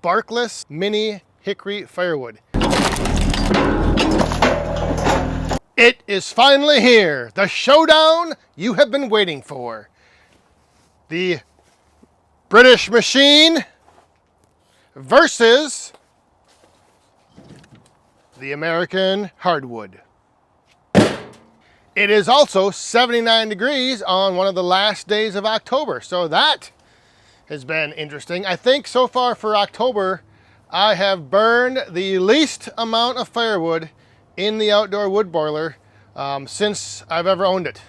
barkless mini hickory firewood. It is finally here, the showdown you have been waiting for. The British machine versus the American hardwood. It is also 79 degrees on one of the last days of October, so that has been interesting. I think so far for October, I have burned the least amount of firewood in the outdoor wood boiler since I've ever owned it.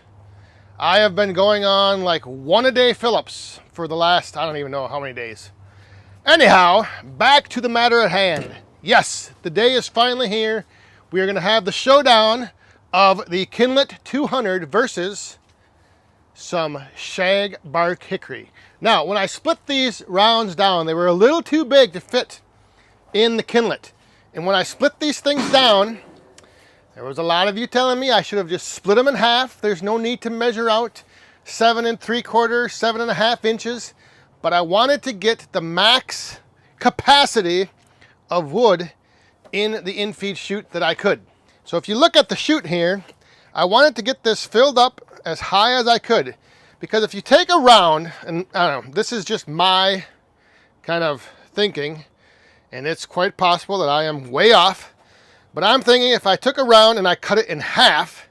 I have been going on like 1 a day fill-ups for the last, I don't even know how many days. Anyhow, back to the matter at hand. Yes, the day is finally here. We are going to have the showdown of the Kindlet 200 versus some shag bark hickory. Now, when I split these rounds down, they were a little too big to fit in the Kindlet. And when I split these things down, there was a lot of you telling me I should have just split them in half. There's no need to measure out 7 3/4, 7.5 inches. But I wanted to get the max capacity of wood in the infeed chute that I could. So if you look at the chute here, I wanted to get this filled up as high as I could. Because if you take a round, and I don't know, this is just my kind of thinking, and it's quite possible that I am way off, but I'm thinking if I took a round and I cut it in half,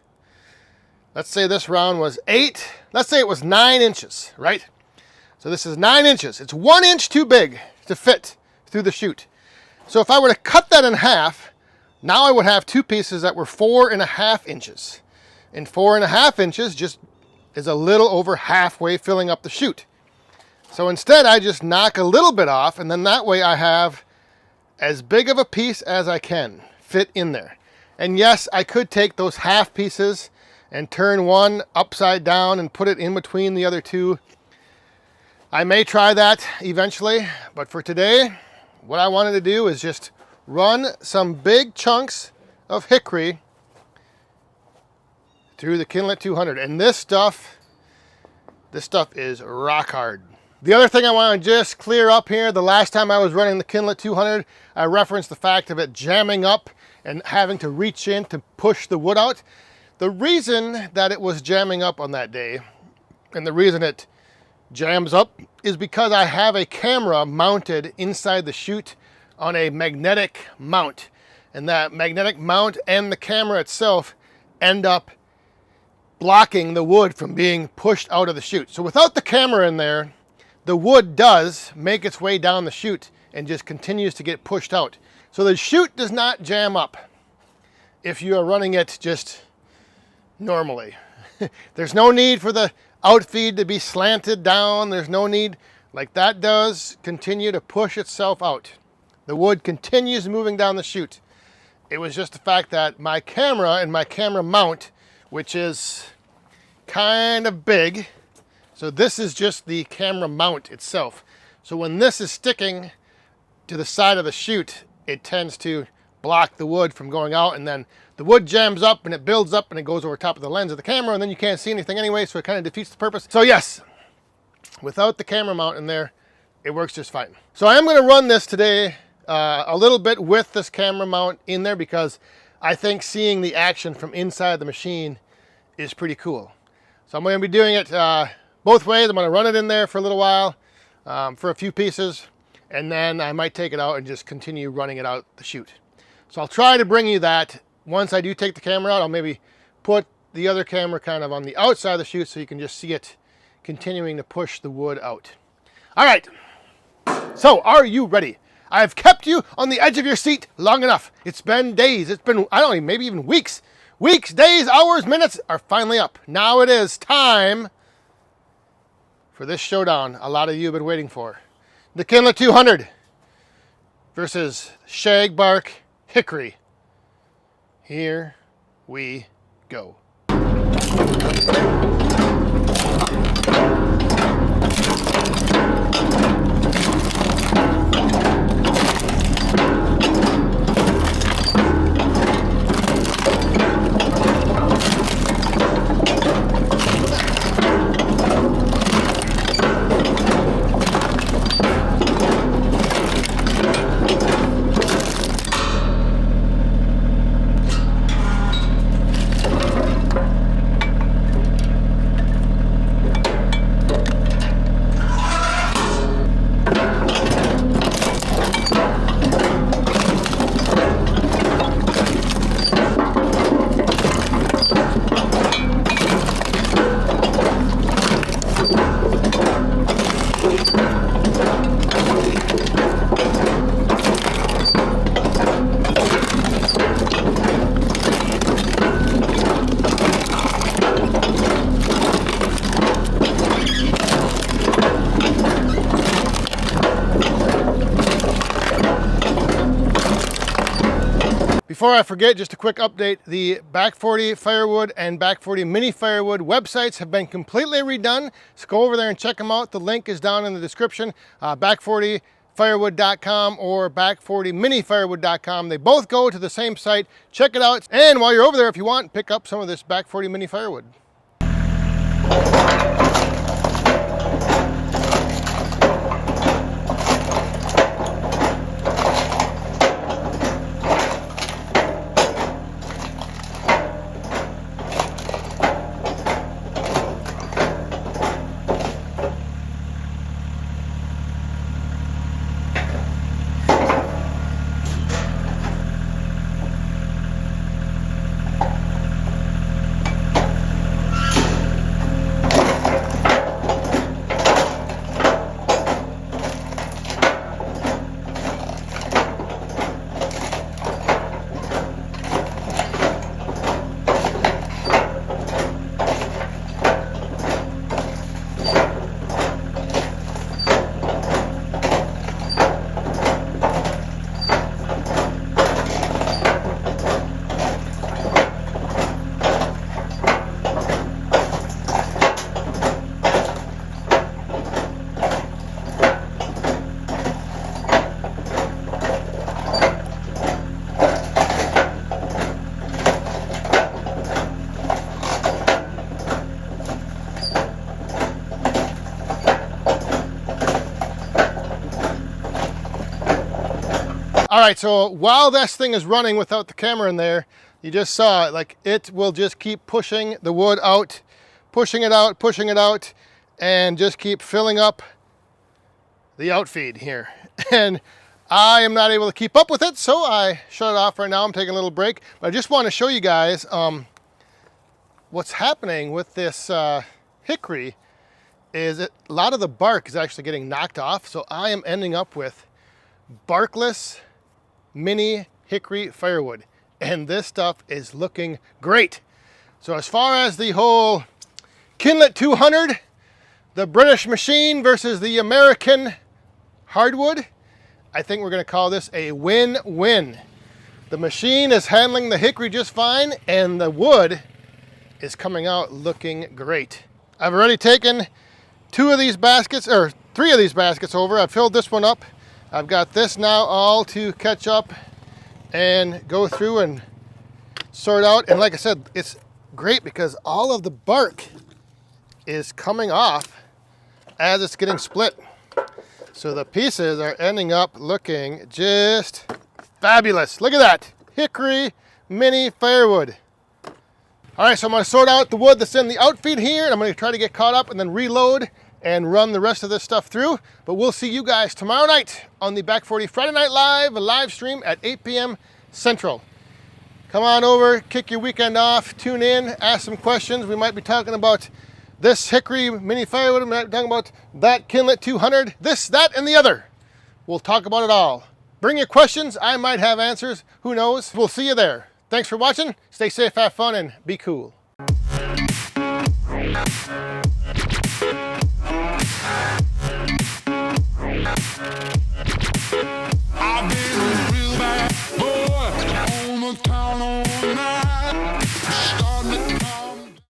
let's say this round was 8, let's say it was 9 inches, right? So this is 9 inches. It's 1 inch too big to fit through the chute. So if I were to cut that in half, now I would have two pieces that were 4.5 inches. And 4.5 inches just is a little over halfway filling up the chute. So instead I just knock a little bit off, and then that way I have as big of a piece as I can fit in there. And yes, I could take those half pieces and turn one upside down and put it in between the other two. I may try that eventually, but for today, what I wanted to do is just run some big chunks of hickory through the Kindlet 200. And this stuff is rock hard. The other thing I want to just clear up here, the last time I was running the Kindlet 200, I referenced the fact of it jamming up and having to reach in to push the wood out. The reason that it was jamming up on that day, and the reason it jams up, is because I have a camera mounted inside the chute on a magnetic mount. And that magnetic mount and the camera itself end up blocking the wood from being pushed out of the chute. So without the camera in there, the wood does make its way down the chute and just continues to get pushed out. So the chute does not jam up if you are running it just normally. There's no need for the outfeed to be slanted down. There's no need, like that does continue to push itself out. The wood continues moving down the chute. It was just the fact that my camera and my camera mount, which is kind of big, so this is just the camera mount itself. So when this is sticking to the side of the chute, it tends to block the wood from going out, and then the wood jams up and it builds up and it goes over top of the lens of the camera, and then you can't see anything anyway, so it kind of defeats the purpose. So yes, without the camera mount in there, it works just fine. So I am going to run this today a little bit with this camera mount in there, because I think seeing the action from inside the machine is pretty cool. So I'm going to be doing it both ways. I'm going to run it in there for a little while, for a few pieces, and then I might take it out and just continue running it out the chute. So I'll try to bring you that. Once I do take the camera out, I'll maybe put the other camera kind of on the outside of the chute so you can just see it continuing to push the wood out. All right, so are you ready? I've kept you on the edge of your seat long enough. It's been days. It's been, I don't know, maybe even weeks. Weeks, days, hours, minutes are finally up. Now it is time for this showdown a lot of you have been waiting for. The Kindlet 200 versus shag bark hickory. Here we go. Before I forget, just a quick update. The Back 40 Firewood and Back 40 Mini Firewood websites have been completely redone. So go over there and check them out. The link is down in the description. Back40firewood.com or back40minifirewood.com. They both go to the same site. Check it out. And while you're over there, if you want, pick up some of this Back 40 Mini Firewood. All right, so while this thing is running without the camera in there, you just saw it, like it will just keep pushing the wood out, pushing it out, and just keep filling up the outfeed here. And I am not able to keep up with it, so I shut it off right now. I'm taking a little break, but I just want to show you guys what's happening with this hickory is a lot of the bark is actually getting knocked off, so I am ending up with barkless mini hickory firewood, and this stuff is looking great. So as far as the whole Kindlet 200, the British machine versus the American hardwood, I think we're going to call this a win-win. The machine is handling the hickory just fine, and the wood is coming out looking great. I've already taken 2 of these baskets, or 3 of these baskets over. I've filled this one up. I've got this now all to catch up and go through and sort out. And like I said, it's great because all of the bark is coming off as it's getting split. So the pieces are ending up looking just fabulous. Look at that, hickory mini firewood. All right, so I'm gonna sort out the wood that's in the outfeed here, and I'm gonna try to get caught up and then reload and run the rest of this stuff through. But we'll see you guys tomorrow night on the Back 40 Friday Night Live, a live stream at 8 p.m. Central. Come on over, kick your weekend off, tune in, ask some questions. We might be talking about this hickory mini firewood, we might be talking about that Kindlet 200, this, that, and the other. We'll talk about it all. Bring your questions, I might have answers, who knows? We'll see you there. Thanks for watching, stay safe, have fun, and be cool.